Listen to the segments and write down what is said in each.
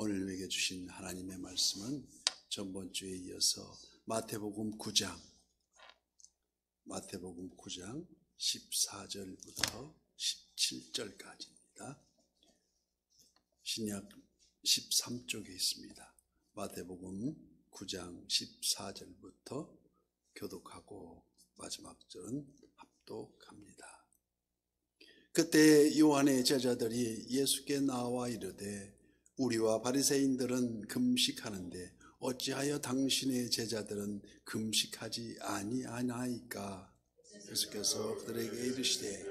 오늘 우리에게 주신 하나님의 말씀은 전번 주에 이어서 마태복음 9장 14절부터 17절까지입니다. 신약 13쪽에 있습니다. 마태복음 9장 14절부터 교독하고 마지막 절은 합독합니다. 그때 요한의 제자들이 예수께 나와 이르되 우리와 바리새인들은 금식하는데 어찌하여 당신의 제자들은 금식하지 아니하나이까? 예수께서 그들에게 이르시되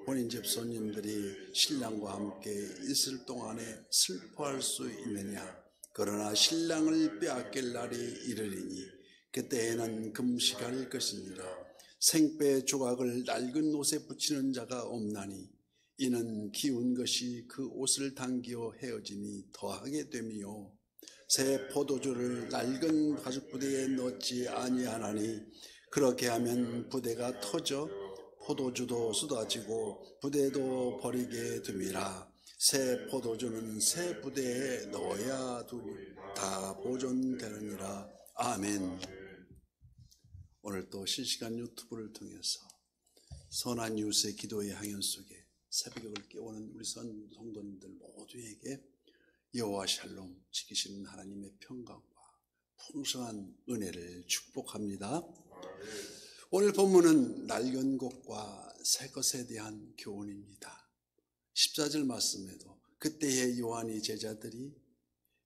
혼인집 손님들이 신랑과 함께 있을 동안에 슬퍼할 수 있느냐? 그러나 신랑을 빼앗길 날이 이르리니 그때에는 금식할 것이니라. 생배 조각을 낡은 옷에 붙이는 자가 없나니 이는 기운 것이 그 옷을 당기어 헤어짐이 더하게 됨이요 새 포도주를 낡은 가죽부대에 넣지 아니하나니 그렇게 하면 부대가 터져 포도주도 쏟아지고 부대도 버리게 됨이라. 새 포도주는 새 부대에 넣어야 다 보존되느니라. 아멘. 오늘 또 실시간 유튜브를 통해서 선한 이웃의 기도의 향연 속에 새벽을 깨우는 우리 성도님들 모두에게 여호와 샬롬 지키시는 하나님의 평강과 풍성한 은혜를 축복합니다. 오늘 본문은 낡은 것과 새 것에 대한 교훈입니다. 14절 말씀에도 그때의 요한의 제자들이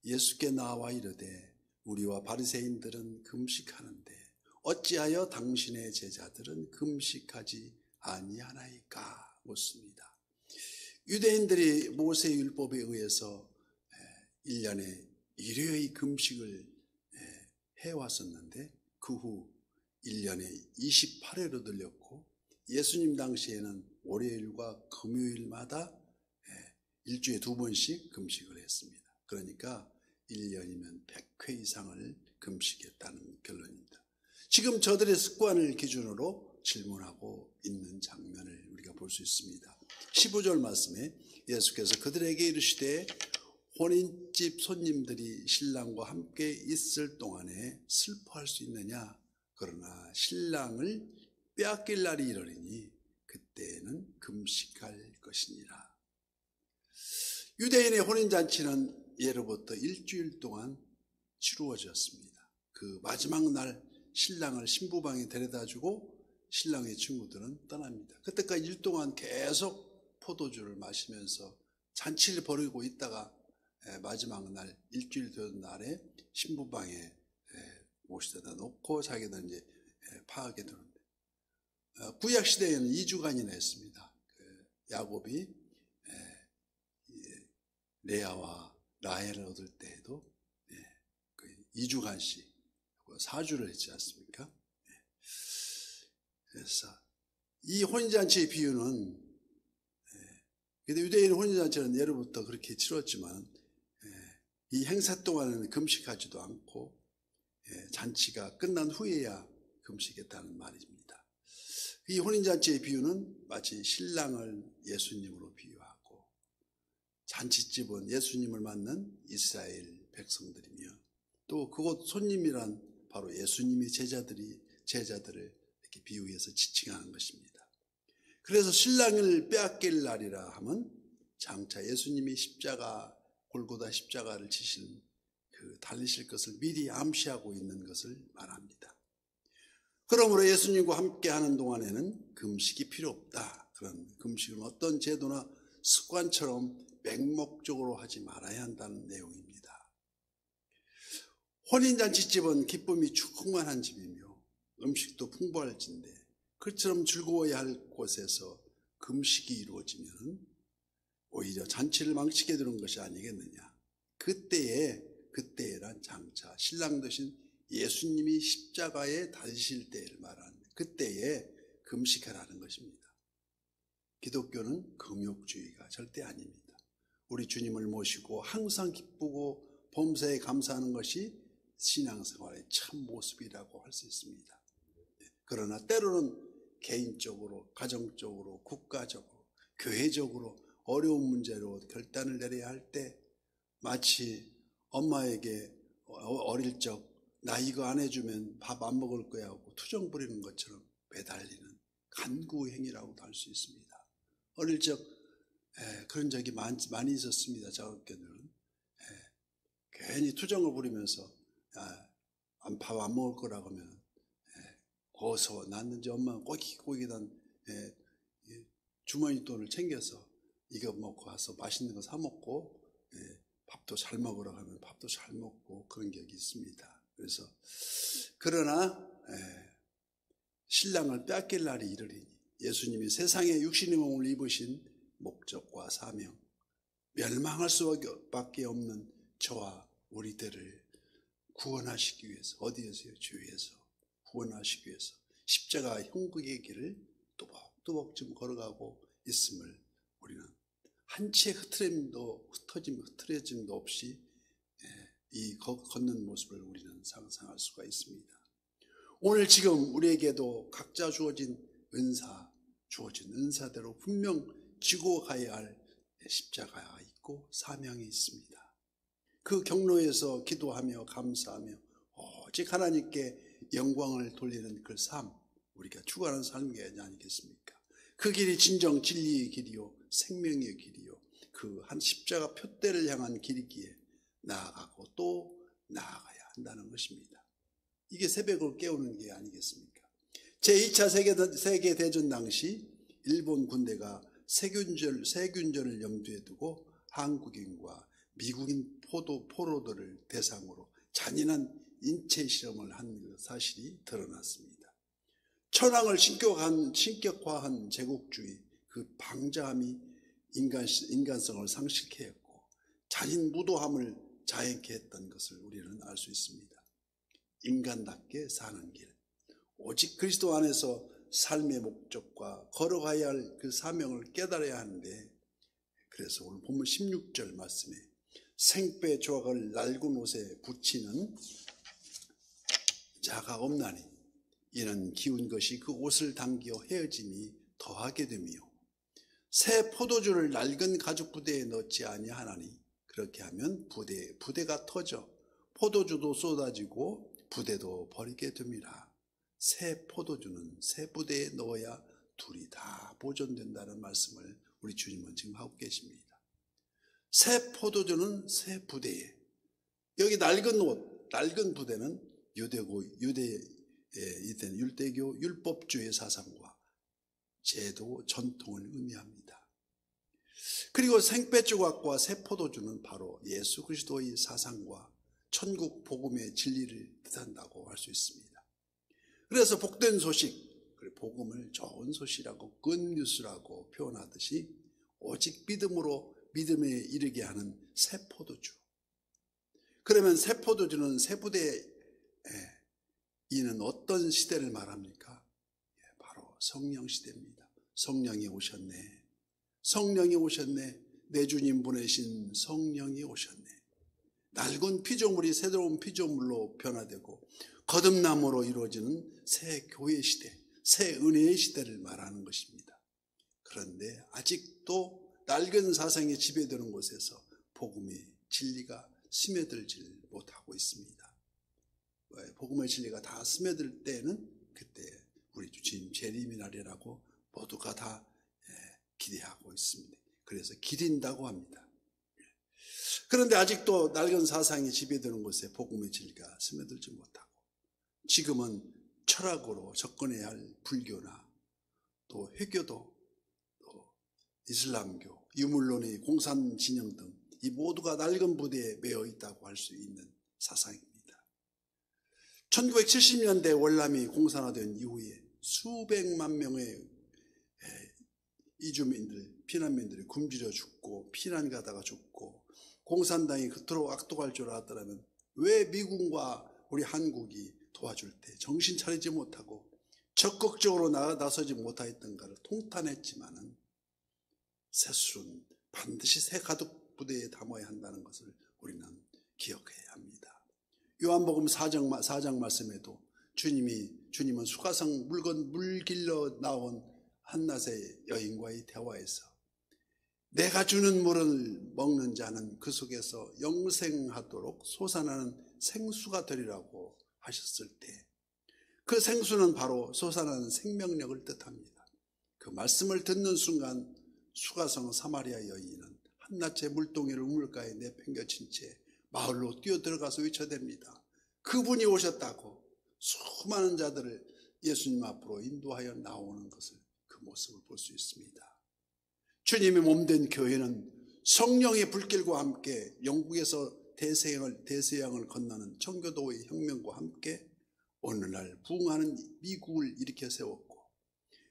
예수께 나와 이르되 우리와 바리새인들은 금식하는데 어찌하여 당신의 제자들은 금식하지 아니하나이까? 묻습니다. 유대인들이 모세율법에 의해서 1년에 1회의 금식을 해왔었는데 그 후 1년에 28회로 늘렸고 예수님 당시에는 월요일과 금요일마다 일주일에 2번씩 금식을 했습니다. 그러니까 1년이면 100회 이상을 금식했다는 결론입니다. 지금 저들의 습관을 기준으로 질문하고 있는 장면을 우리가 볼 수 있습니다. 15절 말씀에 예수께서 그들에게 이르시되 혼인집 손님들이 신랑과 함께 있을 동안에 슬퍼할 수 있느냐? 그러나 신랑을 빼앗길 날이 이르리니 그때에는 금식할 것이니라. 유대인의 혼인잔치는 예로부터 일주일 동안 치루어졌습니다. 그 마지막 날 신랑을 신부방에 데려다주고 신랑의 친구들은 떠납니다. 그때까지 일 동안 계속 포도주를 마시면서 잔치를 벌이고 있다가 마지막 날 일주일 된 날에 신부방에 모시다 놓고 자기들 이제 파하게 되는데 구약 시대에는 2주간이나 했습니다. 야곱이 레아와 라헬을 얻을 때에도 2주간씩 4주를 했지 않습니까? 그래서 이 혼인잔치의 비유는 근데 유대인 혼인잔치는 예로부터 그렇게 치렀지만 이 행사 동안에는 금식하지도 않고 잔치가 끝난 후에야 금식했다는 말입니다. 이 혼인잔치의 비유는 마치 신랑을 예수님으로 비유하고 잔치집은 예수님을 맞는 이스라엘 백성들이며 또 그곳 손님이란 바로 예수님의 제자들을 이렇게 비유해서 지칭하는 것입니다. 그래서 신랑을 빼앗길 날이라 하면 장차 예수님이 골고다 십자가를 지신 달리실 것을 미리 암시하고 있는 것을 말합니다. 그러므로 예수님과 함께 하는 동안에는 금식이 필요 없다. 그런 금식은 어떤 제도나 습관처럼 맹목적으로 하지 말아야 한다는 내용입니다. 혼인잔치집은 기쁨이 충만한 집이며 음식도 풍부할 진데 그처럼 즐거워야 할 곳에서 금식이 이루어지면 오히려 잔치를 망치게 되는 것이 아니겠느냐. 그때란 장차 신랑 되신 예수님이 십자가에 달리실 때를 말하는 그때에 금식하라는 것입니다. 기독교는 금욕주의가 절대 아닙니다. 우리 주님을 모시고 항상 기쁘고 범사에 감사하는 것이 신앙생활의 참 모습이라고 할 수 있습니다. 그러나 때로는 개인적으로, 가정적으로, 국가적으로, 교회적으로 어려운 문제로 결단을 내려야 할 때 마치 엄마에게 어릴 적 나 이거 안 해주면 밥 안 먹을 거야 하고 투정 부리는 것처럼 매달리는 간구 행위라고도 할 수 있습니다. 어릴 적 그런 적이 많이 있었습니다. 저 학교들은 괜히 투정을 부리면서 밥 안 먹을 거라고 하면 어서 낳는지 엄마가 꼬깃꼬깃한 주머니 돈을 챙겨서 이거 먹고 와서 맛있는 거 사 먹고 밥도 잘 먹으라고 하면 밥도 잘 먹고 그런 격이 있습니다. 그래서 그러나 신랑을 뺏길 날이 이르리니 예수님이 세상에 육신의 몸을 입으신 목적과 사명, 멸망할 수밖에 없는 저와 우리들을 구원하시기 위해서, 어디에서요? 주위에서 구원하시기 위해서 십자가 형국의 길을 또박또박 좀 걸어가고 있음을 우리는 한 치의 흐트러짐도 없이 이 걷는 모습을 우리는 상상할 수가 있습니다. 오늘 지금 우리에게도 각자 주어진 은사대로 분명 지고 가야 할 십자가가 있고 사명이 있습니다. 그 경로에서 기도하며 감사하며 오직 하나님께 영광을 돌리는 그 삶, 우리가 추구하는 삶이 아니겠습니까? 그 길이 진정 진리의 길이요 생명의 길이요 그 한 십자가 표대를 향한 길이기에 나아가고 또 나아가야 한다는 것입니다. 이게 새벽을 깨우는 게 아니겠습니까? 제2차 세계대전 당시 일본 군대가 세균전을 염두에 두고 한국인과 미국인 포로들을 대상으로 잔인한 인체 실험을 한 사실이 드러났습니다. 천황을 신격화한 제국주의 그 방자함이 인간성을 상실케 했고 잔인 무도함을 자행케 했던 것을 우리는 알 수 있습니다. 인간답게 사는 길, 오직 그리스도 안에서 삶의 목적과 걸어가야 할 그 사명을 깨달아야 하는데, 그래서 오늘 본문 16절 말씀에 생배 조각을 낡은 옷에 붙이는 자가 없나니 이는 기운 것이 그 옷을 당겨 헤어짐이 더하게 되며 새 포도주를 낡은 가죽 부대에 넣지 아니하나니 그렇게 하면 부대가 터져 포도주도 쏟아지고 부대도 버리게 됩니다. 새 포도주는 새 부대에 넣어야 둘이 다 보존된다는 말씀을 우리 주님은 지금 하고 계십니다. 새 포도주는 새 부대에, 여기 낡은 옷, 낡은 부대는 유대교 율법주의 사상과 제도 전통을 의미합니다. 그리고 생배조각과 새 포도주는 바로 예수 그리스도의 사상과 천국 복음의 진리를 뜻한다고 할 수 있습니다. 그래서 복된 소식, 복음을 좋은 소식이라고 굿뉴스라고 표현하듯이 오직 믿음으로 믿음에 이르게 하는 새 포도주. 그러면 새 포도주는 새 부대에 이는 어떤 시대를 말합니까? 바로 성령 시대입니다. 성령이 오셨네. 성령이 오셨네. 내 주님 보내신 성령이 오셨네. 낡은 피조물이 새로운 피조물로 변화되고 거듭남으로 이루어지는 새 교회 시대, 새 은혜의 시대를 말하는 것입니다. 그런데 아직도 낡은 사상에 지배되는 곳에서 복음의 진리가 스며들지 못하고 있습니다. 복음의 진리가 다 스며들 때는 그때 우리 주님 재림의 날이라고 모두가 다 기대하고 있습니다. 그래서 기린다고 합니다. 그런데 아직도 낡은 사상이 지배되는 곳에 복음의 진리가 스며들지 못하고 지금은 철학으로 접근해야 할 불교나 또 회교도 또 이슬람교, 유물론의 공산진영 등 이 모두가 낡은 부대에 매여 있다고 할 수 있는 사상입니다. 1970년대 월남이 공산화된 이후에 수백만 명의 이주민들, 피난민들이 굶주려 죽고 피난 가다가 죽고 공산당이 그토록 악독할 줄 알았더라면 왜 미국과 우리 한국이 도와줄 때 정신 차리지 못하고 적극적으로 나서지 못하였던가를 통탄했지만은 새술은 반드시 새 가득 부대에 담아야 한다는 것을 우리는 기억해야 합니다. 요한복음 4장 말씀에도 주님은 수가성 물길러 나온 한낮의 여인과의 대화에서 내가 주는 물을 먹는 자는 그 속에서 영생하도록 솟아나는 생수가 되리라고 하셨을 때, 그 생수는 바로 솟아나는 생명력을 뜻합니다. 그 말씀을 듣는 순간 수가성 사마리아 여인은 한낱의 물동이를 우물가에 내팽겨친 채 마을로 뛰어들어가서 외쳐댑니다. 그분이 오셨다고. 수많은 자들을 예수님 앞으로 인도하여 나오는 것을, 그 모습을 볼 수 있습니다. 주님의 몸된 교회는 성령의 불길과 함께 영국에서 대서양을 건너는 청교도의 혁명과 함께 오늘날 부흥하는 미국을 일으켜 세웠고,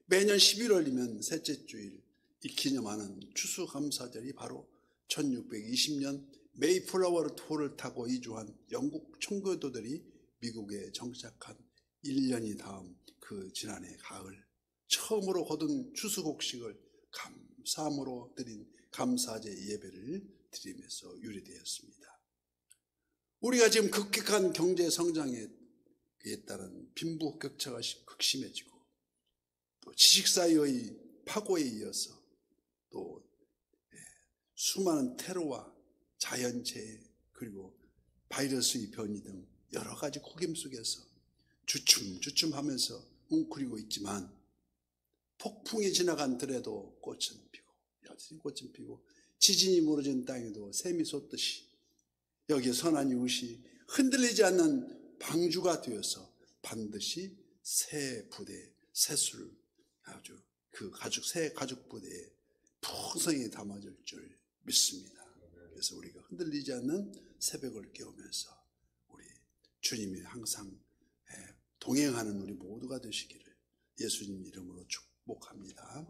매년 11월이면 셋째 주일 이 기념하는 추수감사절이 바로 1620년 메이플라워 호를 타고 이주한 영국 청교도들이 미국에 정착한 1년이 다음 그 지난해 가을 처음으로 거둔 추수곡식을 감사함으로 드린 감사제 예배를 드리면서 유래되었습니다. 우리가 지금 급격한 경제 성장에 따른 빈부격차가 극심해지고, 또 지식사회의 파고에 이어서 또 수많은 테러와 자연재해, 그리고 바이러스의 변이 등 여러 가지 구김 속에서 주춤주춤하면서 웅크리고 있지만, 폭풍이 지나간더라도 꽃은 피고, 여전히 꽃은 피고, 지진이 무너진 땅에도 샘이 솟듯이 여기에 선한 이웃이 흔들리지 않는 방주가 되어서 반드시 새 부대, 새술, 아주 새 가죽 부대에 풍성히 담아질 줄 믿습니다. 그래서 우리가 흔들리지 않는 새벽을 깨우면서 우리 주님이 항상 동행하는 우리 모두가 되시기를 예수님 이름으로 축복합니다.